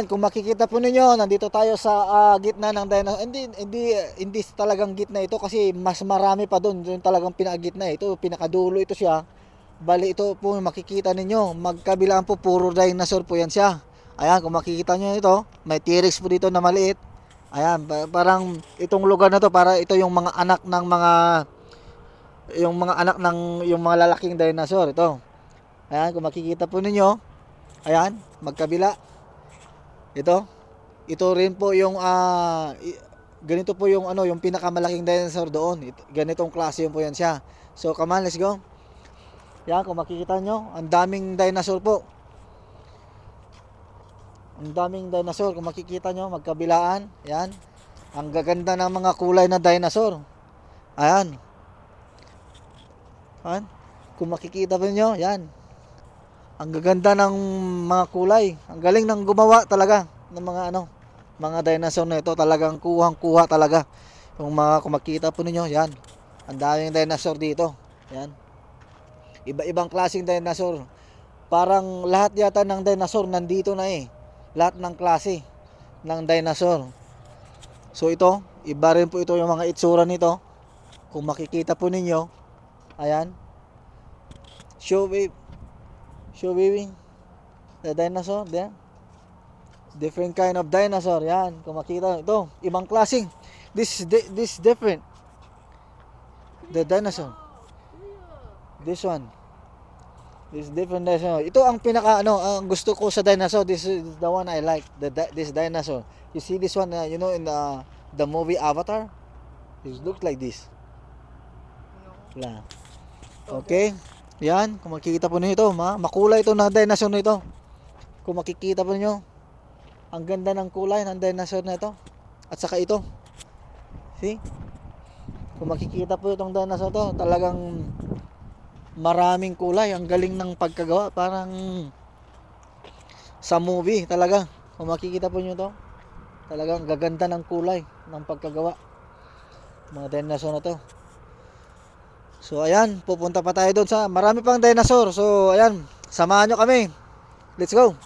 Kung makikita po ninyo, nandito tayo sa gitna ng dinosaur. Hindi talagang gitna ito kasi mas marami pa doon. Yung talagang pinakagitna. Ito, pinakadulo ito siya. Bali ito po makikita ninyo. Magkabilaan po puro dinosaur po yan siya. Ayan, kung makikita nyo ito, may T-Rex po dito na maliit. Ayan, parang itong lugar na to, para ito yung mga anak ng yung mga lalaking dinosaur. Ito. Ayan, kung makikita po ninyo. Ayan, magkabila. Ito rin po yung ganito po yung yung pinakamalaking dinosaur doon. Ganitong klase yun po yan siya. So come on, let's go. Yan, kung makikita nyo, ang daming dinosaur po. Ang daming dinosaur, kung makikita nyo, magkabilaan. Yan. Ang gaganda ng mga kulay na dinosaur. Ayan. Ayan. Kung makikita po nyo, yan. Ang gaganda ng mga kulay. Ang galing ng gumawa talaga ng mga dinosaur na ito. Talagang kuhang-kuha talaga. Kung makita po ninyo, yan. Ang daming dinosaur dito. Yan. Iba-ibang klaseng dinosaur. Parang lahat yata ng dinosaur nandito na eh. Lahat ng klase ng dinosaur. So ito, iba rin po ito yung mga itsura nito. Kung makikita po ninyo, ayan. Show baby. The dinosaur there. Different kind of dinosaur. Yan. Kung makita ito. Ibang klaseng. This different. The dinosaur. This one. This different dinosaur. Ito ang pinaka ang gusto ko sa dinosaur. This is the one I like. This dinosaur. You see this one, in the movie Avatar? It looks like this. Wala. Okay. Yan, kung makikita po niyo ito, makulay ito na dinosaur na ito. Kung makikita po niyo, ang ganda ng kulay ng dinosaur na ito. At saka ito. See? Kung makikita po itong dinosaur to, talagang maraming kulay. Ang galing ng pagkagawa, parang sa movie talaga. Kung makikita po niyo ito, talagang gaganda ng kulay ng pagkagawa. Mga dinosaur na to. So ayan, pupunta pa tayo doon sa marami pang dinosaur. So ayan, samahan nyo kami. Let's go.